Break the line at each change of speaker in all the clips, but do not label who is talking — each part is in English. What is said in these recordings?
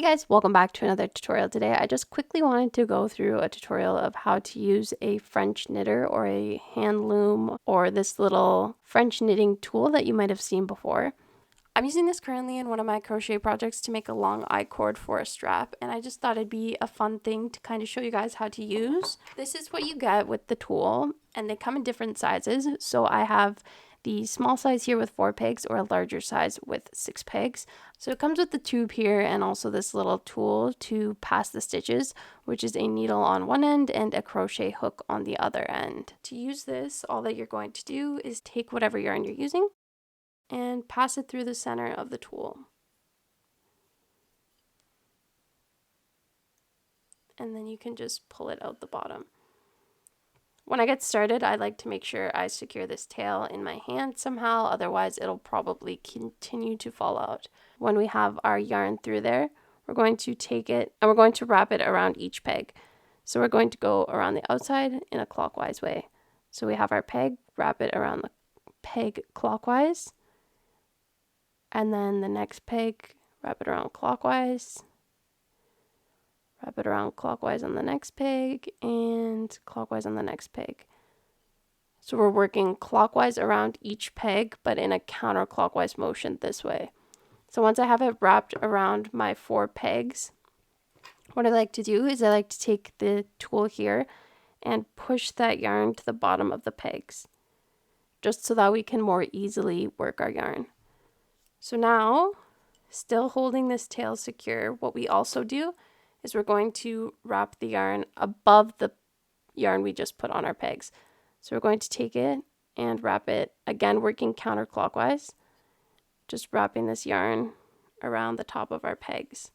Hey guys, welcome back to another tutorial today. I just quickly wanted to go through a tutorial of how to use a French knitter or a hand loom or this little French knitting tool that you might have seen before. I'm using this currently in one of my crochet projects to make a long I-cord for a strap, and I just thought it'd be a fun thing to kind of show you guys how to use. This is what you get with the tool, and they come in different sizes. So I have the small size here with 4 pegs or a larger size with 6 pegs. So it comes with the tube here and also this little tool to pass the stitches, which is a needle on one end and a crochet hook on the other end. To use this, all that you're going to do is take whatever yarn you're using and pass it through the center of the tool. And then you can just pull it out the bottom. When I get started, I like to make sure I secure this tail in my hand somehow, otherwise it'll probably continue to fall out. When we have our yarn through there, we're going to take it and we're going to wrap it around each peg. So we're going to go around the outside in a clockwise way. So we have our peg, wrap it around the peg clockwise, and then the next peg, wrap it around clockwise, wrap it around clockwise on the next peg, and clockwise on the next peg. So we're working clockwise around each peg, but in a counterclockwise motion this way. So once I have it wrapped around my 4 pegs, what I like to do is I like to take the tool here and push that yarn to the bottom of the pegs, just so that we can more easily work our yarn. So now, still holding this tail secure, what we also do is we're going to wrap the yarn above the yarn we just put on our pegs. So we're going to take it and wrap it, again working counterclockwise, just wrapping this yarn around the top of our pegs.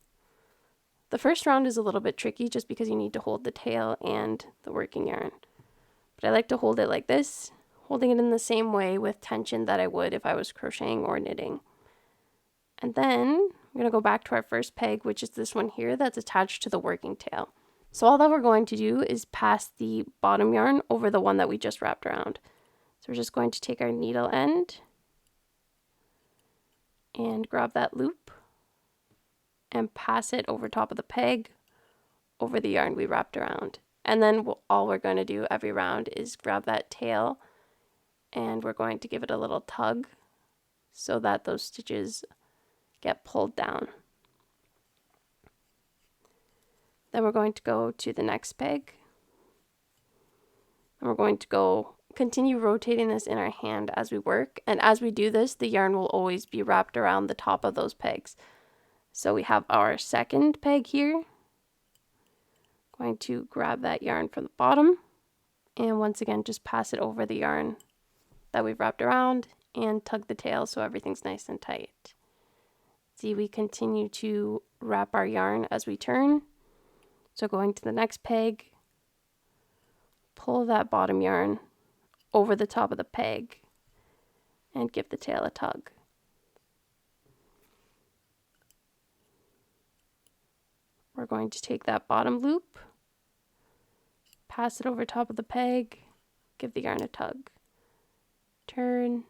The first round is a little bit tricky just because you need to hold the tail and the working yarn. But I like to hold it like this, holding it in the same way with tension that I would if I was crocheting or knitting. And then we're going to go back to our first peg, which is this one here that's attached to the working tail. So all that we're going to do is pass the bottom yarn over the one that we just wrapped around. So we're just going to take our needle end and grab that loop and pass it over top of the peg over the yarn we wrapped around. And then all we're going to do every round is grab that tail and we're going to give it a little tug so that those stitches get pulled down. Then we're going to go to the next peg. And we're going to continue rotating this in our hand as we work. And as we do this, the yarn will always be wrapped around the top of those pegs. So we have our second peg here. Going to grab that yarn from the bottom. And once again, just pass it over the yarn that we've wrapped around and tug the tail so everything's nice and tight. See, we continue to wrap our yarn as we turn. So going to the next peg, pull that bottom yarn over the top of the peg and give the tail a tug. We're going to take that bottom loop, pass it over top of the peg, give the yarn a tug. Turn,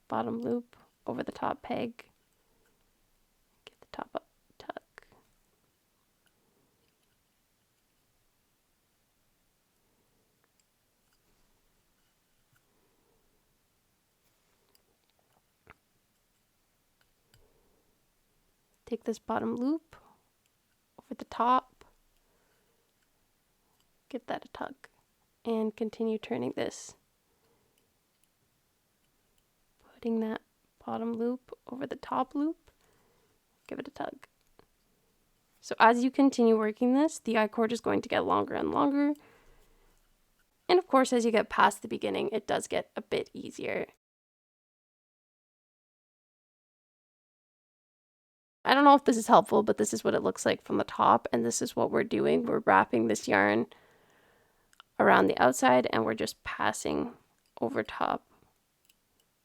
bottom loop over the top peg, get the top up, tug. Take this bottom loop over the top, give that a tug, and continue turning this. Putting that bottom loop over the top loop, give it a tug. So as you continue working this, the I-cord is going to get longer and longer. And of course, as you get past the beginning, it does get a bit easier. I don't know if this is helpful, but this is what it looks like from the top, and this is what we're doing. We're wrapping this yarn around the outside, and we're just passing over top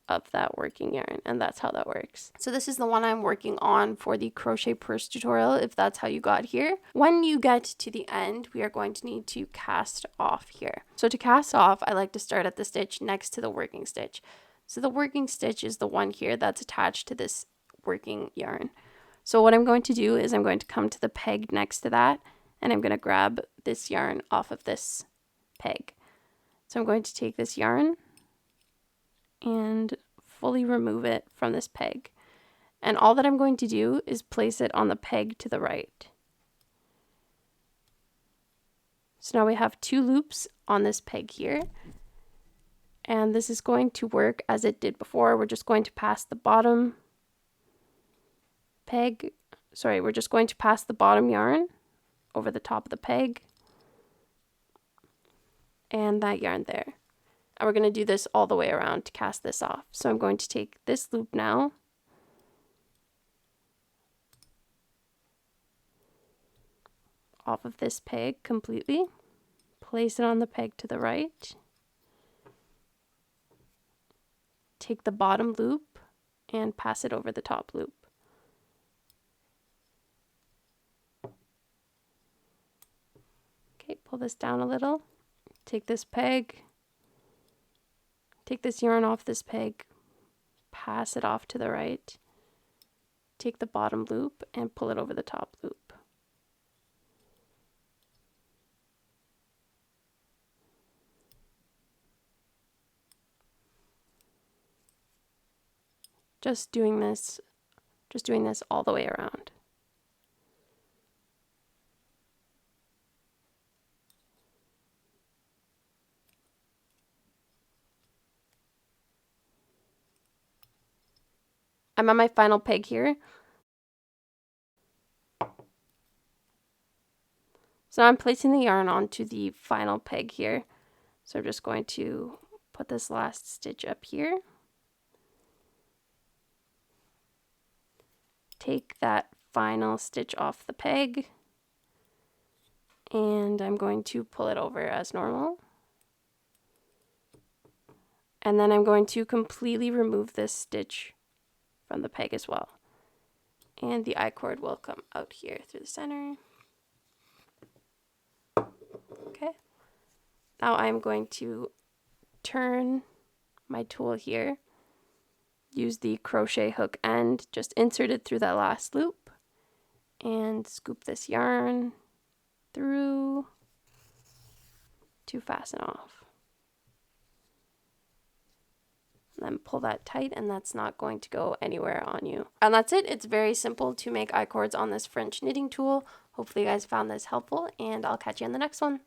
of that working yarn, and that's how that works. So this is the one I'm working on for the crochet purse tutorial, if that's how you got here. When you get to the end, we are going to need to cast off here. So to cast off, I like to start at the stitch next to the working stitch. So the working stitch is the one here that's attached to this working yarn. So what I'm going to do is I'm going to come to the peg next to that, and I'm going to grab this yarn off of this peg. So I'm going to take this yarn and fully remove it from this peg. And all that I'm going to do is place it on the peg to the right. So now we have 2 loops on this peg here. And this is going to work as it did before. We're just going to pass the bottom peg, we're just going to pass the bottom yarn over the top of the peg and that yarn there. And we're going to do this all the way around to cast this off. So I'm going to take this loop now, off of this peg completely, place it on the peg to the right, take the bottom loop and pass it over the top loop. Okay, pull this down a little, take this peg, take this yarn off this peg, pass it off to the right, take the bottom loop and pull it over the top loop. Just doing this all the way around. I'm on my final peg here. So now I'm placing the yarn onto the final peg here. So I'm just going to put this last stitch up here. Take that final stitch off the peg. And I'm going to pull it over as normal. And then I'm going to completely remove this stitch from the peg as well. And the I-cord will come out here through the center. Okay. Now I'm going to turn my tool here, use the crochet hook end, just insert it through that last loop, and scoop this yarn through to fasten off. Then pull that tight, and that's not going to go anywhere on you. And that's it. It's very simple to make I-cords on this French knitting tool. Hopefully you guys found this helpful, and I'll catch you in the next one.